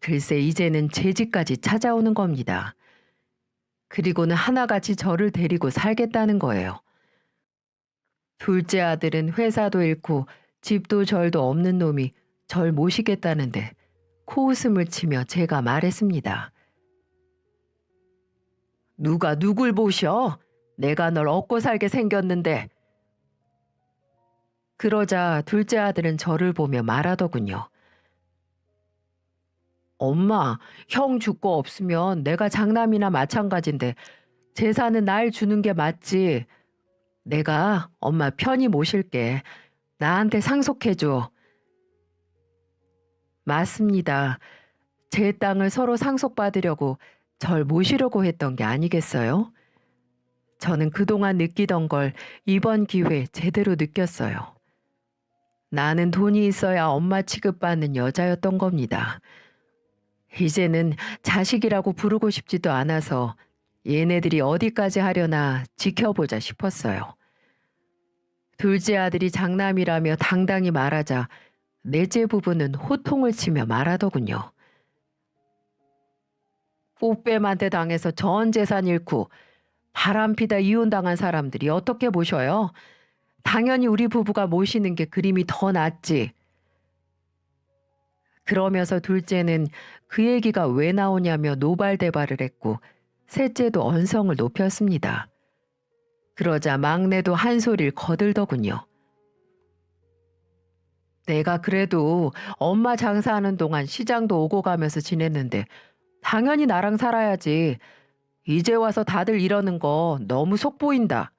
글쎄 이제는 제 집까지 찾아오는 겁니다. 그리고는 하나같이 저를 데리고 살겠다는 거예요. 둘째 아들은 회사도 잃고 집도 절도 없는 놈이 절 모시겠다는데 코웃음을 치며 제가 말했습니다. 누가 누굴 보셔? 내가 널 얻고 살게 생겼는데. 그러자 둘째 아들은 저를 보며 말하더군요. 엄마, 형 죽고 없으면 내가 장남이나 마찬가지인데 재산은 날 주는 게 맞지. 내가 엄마 편히 모실게. 나한테 상속해줘. 맞습니다. 제 땅을 서로 상속받으려고 절 모시려고 했던 게 아니겠어요? 저는 그동안 느끼던 걸 이번 기회에 제대로 느꼈어요. 나는 돈이 있어야 엄마 취급받는 여자였던 겁니다. 이제는 자식이라고 부르고 싶지도 않아서 얘네들이 어디까지 하려나 지켜보자 싶었어요. 둘째 아들이 장남이라며 당당히 말하자 넷째 부부는 호통을 치며 말하더군요. 꽃뱀한테 당해서 전 재산 잃고 바람피다 이혼당한 사람들이 어떻게 모셔요? 당연히 우리 부부가 모시는 게 그림이 더 낫지. 그러면서 둘째는 그 얘기가 왜 나오냐며 노발대발을 했고 셋째도 언성을 높였습니다. 그러자 막내도 한 소리를 거들더군요. 내가 그래도 엄마 장사하는 동안 시장도 오고 가면서 지냈는데 당연히 나랑 살아야지. 이제 와서 다들 이러는 거 너무 속 보인다.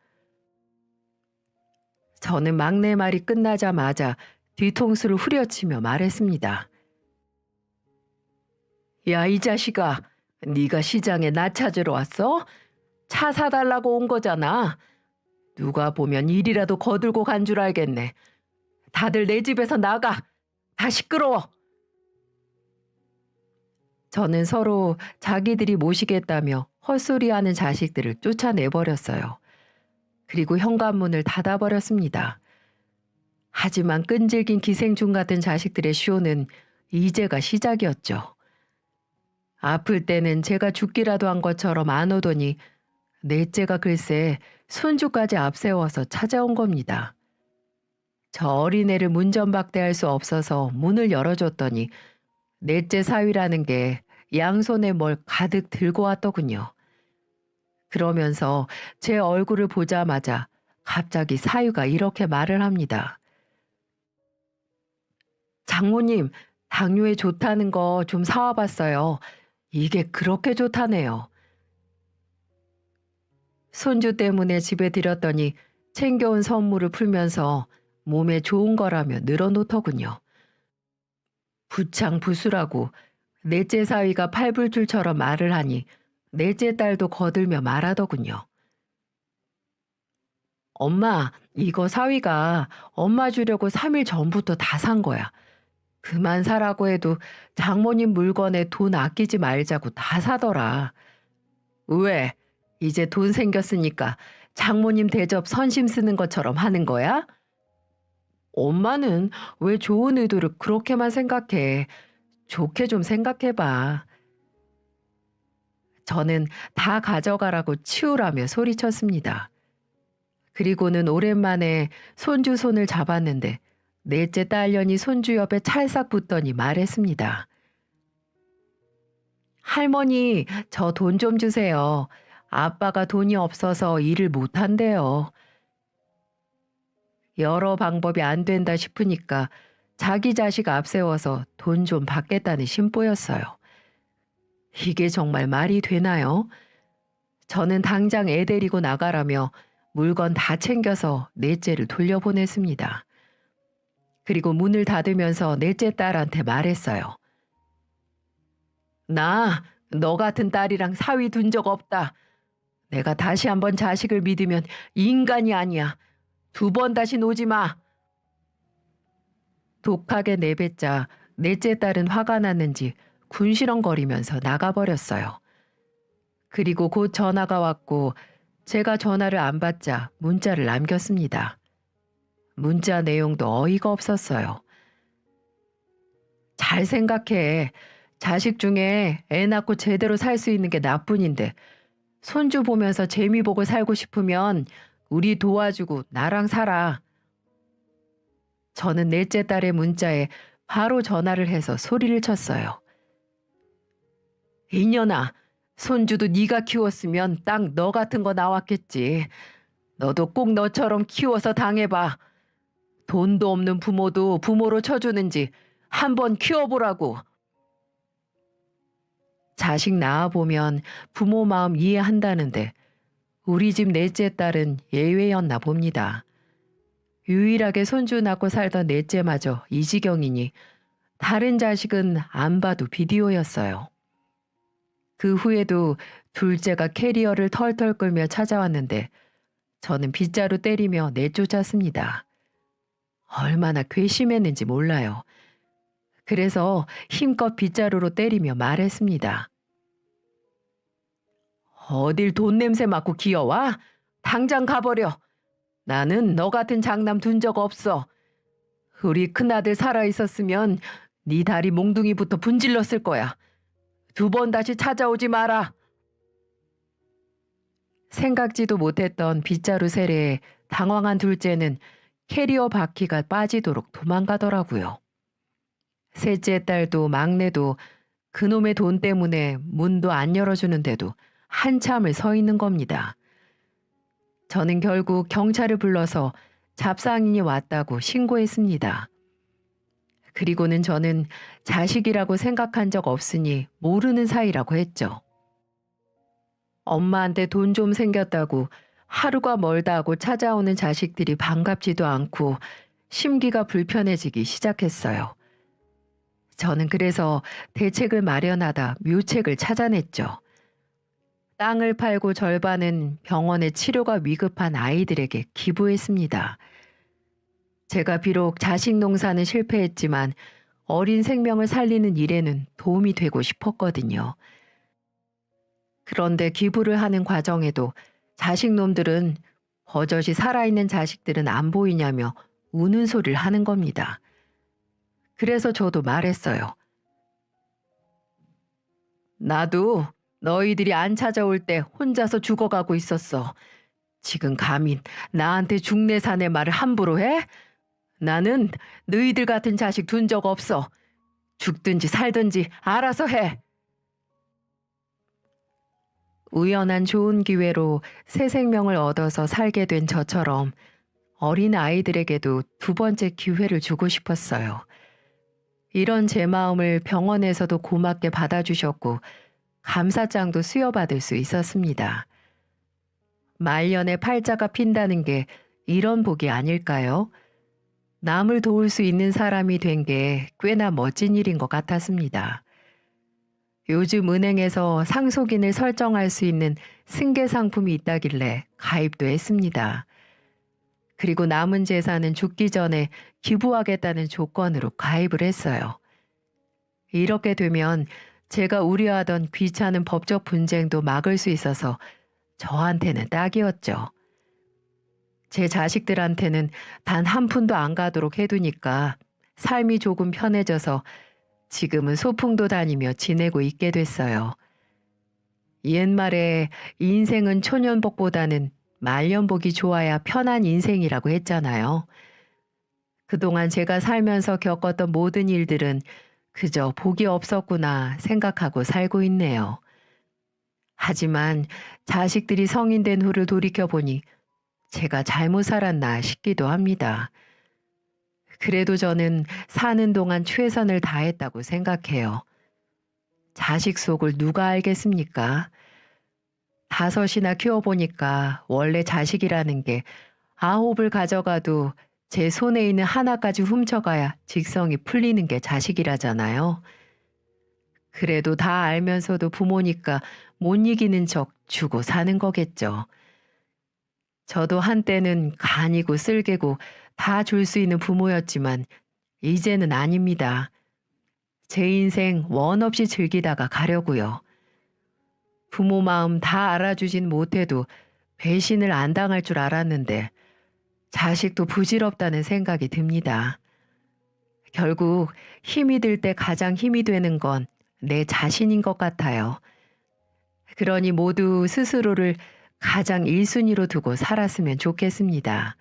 저는 막내 말이 끝나자마자 뒤통수를 후려치며 말했습니다. 야, 이 자식아, 네가 시장에 나 찾으러 왔어? 차 사달라고 온 거잖아. 누가 보면 일이라도 거들고 간 줄 알겠네. 다들 내 집에서 나가. 다 시끄러워. 저는 서로 자기들이 모시겠다며 헛소리하는 자식들을 쫓아내버렸어요. 그리고 현관문을 닫아버렸습니다. 하지만 끈질긴 기생충 같은 자식들의 쇼는 이제가 시작이었죠. 아플 때는 제가 죽기라도 한 것처럼 안 오더니 넷째가 글쎄 손주까지 앞세워서 찾아온 겁니다. 저 어린애를 문전박대할 수 없어서 문을 열어줬더니 넷째 사위라는 게 양손에 뭘 가득 들고 왔더군요. 그러면서 제 얼굴을 보자마자 갑자기 사위가 이렇게 말을 합니다. 장모님, 당뇨에 좋다는 거 좀 사와봤어요. 이게 그렇게 좋다네요. 손주 때문에 집에 들였더니 챙겨온 선물을 풀면서 몸에 좋은 거라며 늘어놓더군요. 부창부수라고 넷째 사위가 팔불출처럼 말을 하니 넷째 딸도 거들며 말하더군요. 엄마, 이거 사위가 엄마 주려고 3일 전부터 다 산 거야. 그만 사라고 해도 장모님 물건에 돈 아끼지 말자고 다 사더라. 왜? 이제 돈 생겼으니까 장모님 대접 선심 쓰는 것처럼 하는 거야? 엄마는 왜 좋은 의도를 그렇게만 생각해? 좋게 좀 생각해봐. 저는 다 가져가라고 치우라며 소리쳤습니다. 그리고는 오랜만에 손주 손을 잡았는데 넷째 딸년이 손주 옆에 찰싹 붙더니 말했습니다. 할머니, 저 돈 좀 주세요. 아빠가 돈이 없어서 일을 못한대요. 여러 방법이 안 된다 싶으니까 자기 자식 앞세워서 돈 좀 받겠다는 심보였어요. 이게 정말 말이 되나요? 저는 당장 애 데리고 나가라며 물건 다 챙겨서 넷째를 돌려보냈습니다. 그리고 문을 닫으면서 넷째 딸한테 말했어요. 너 같은 딸이랑 사위 둔 적 없다. 내가 다시 한번 자식을 믿으면 인간이 아니야. 2번 다시 오지 마. 독하게 내뱉자 넷째 딸은 화가 났는지 군시렁거리면서 나가버렸어요. 그리고 곧 전화가 왔고 제가 전화를 안 받자 문자를 남겼습니다. 문자 내용도 어이가 없었어요. 잘 생각해. 자식 중에 애 낳고 제대로 살 수 있는 게 나뿐인데 손주 보면서 재미 보고 살고 싶으면 우리 도와주고 나랑 살아. 저는 넷째 딸의 문자에 바로 전화를 해서 소리를 쳤어요. 이년아, 손주도 네가 키웠으면 딱 너 같은 거 나왔겠지. 너도 꼭 너처럼 키워서 당해봐. 돈도 없는 부모도 부모로 쳐주는지 한번 키워보라고. 자식 낳아보면 부모 마음 이해한다는데 우리 집 넷째 딸은 예외였나 봅니다. 유일하게 손주 낳고 살던 넷째마저 이 지경이니 다른 자식은 안 봐도 비디오였어요. 그 후에도 둘째가 캐리어를 털털 끌며 찾아왔는데 저는 빗자루 때리며 내쫓았습니다. 얼마나 괘씸했는지 몰라요. 그래서 힘껏 빗자루로 때리며 말했습니다. 어딜 돈 냄새 맡고 기어와? 당장 가버려. 나는 너 같은 장남 둔 적 없어. 우리 큰아들 살아있었으면 네 다리 몽둥이부터 분질렀을 거야. 2번 다시 찾아오지 마라. 생각지도 못했던 빗자루 세례에 당황한 둘째는 캐리어 바퀴가 빠지도록 도망가더라고요. 셋째 딸도 막내도 그놈의 돈 때문에 문도 안 열어주는데도 한참을 서 있는 겁니다. 저는 결국 경찰을 불러서 잡상인이 왔다고 신고했습니다. 그리고는 저는 자식이라고 생각한 적 없으니 모르는 사이라고 했죠. 엄마한테 돈 좀 생겼다고 하루가 멀다 하고 찾아오는 자식들이 반갑지도 않고 심기가 불편해지기 시작했어요. 저는 그래서 대책을 마련하다 묘책을 찾아냈죠. 땅을 팔고 절반은 병원에 치료가 위급한 아이들에게 기부했습니다. 제가 비록 자식 농사는 실패했지만 어린 생명을 살리는 일에는 도움이 되고 싶었거든요. 그런데 기부를 하는 과정에도 자식놈들은 버젓이 살아있는 자식들은 안 보이냐며 우는 소리를 하는 겁니다. 그래서 저도 말했어요. 나도 너희들이 안 찾아올 때 혼자서 죽어가고 있었어. 지금 감히 나한테 죽내사내 말을 함부로 해? 나는 너희들 같은 자식 둔 적 없어. 죽든지 살든지 알아서 해. 우연한 좋은 기회로 새 생명을 얻어서 살게 된 저처럼 어린 아이들에게도 2번째 기회를 주고 싶었어요. 이런 제 마음을 병원에서도 고맙게 받아주셨고 감사장도 수여받을 수 있었습니다. 말년에 팔자가 핀다는 게 이런 복이 아닐까요? 남을 도울 수 있는 사람이 된 게 꽤나 멋진 일인 것 같았습니다. 요즘 은행에서 상속인을 설정할 수 있는 승계 상품이 있다길래 가입도 했습니다. 그리고 남은 재산은 죽기 전에 기부하겠다는 조건으로 가입을 했어요. 이렇게 되면 제가 우려하던 귀찮은 법적 분쟁도 막을 수 있어서 저한테는 딱이었죠. 제 자식들한테는 단 한 푼도 안 가도록 해두니까 삶이 조금 편해져서 지금은 소풍도 다니며 지내고 있게 됐어요. 옛말에 인생은 초년복보다는 말년복이 좋아야 편한 인생이라고 했잖아요. 그동안 제가 살면서 겪었던 모든 일들은 그저 복이 없었구나 생각하고 살고 있네요. 하지만 자식들이 성인 된 후를 돌이켜보니 제가 잘못 살았나 싶기도 합니다. 그래도 저는 사는 동안 최선을 다했다고 생각해요. 자식 속을 누가 알겠습니까? 5이나 키워보니까 원래 자식이라는 게 9을 가져가도 제 손에 있는 하나까지 훔쳐가야 직성이 풀리는 게 자식이라잖아요. 그래도 다 알면서도 부모니까 못 이기는 척 주고 사는 거겠죠. 저도 한때는 간이고 쓸개고 다 줄 수 있는 부모였지만 이제는 아닙니다. 제 인생 원 없이 즐기다가 가려고요. 부모 마음 다 알아주진 못해도 배신을 안 당할 줄 알았는데 자식도 부질없다는 생각이 듭니다. 결국 힘이 들 때 가장 힘이 되는 건 내 자신인 것 같아요. 그러니 모두 스스로를 가장 1순위로 두고 살았으면 좋겠습니다.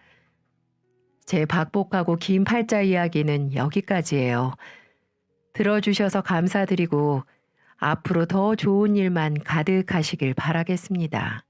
제 박복하고 긴 팔자 이야기는 여기까지예요. 들어주셔서 감사드리고 앞으로 더 좋은 일만 가득하시길 바라겠습니다.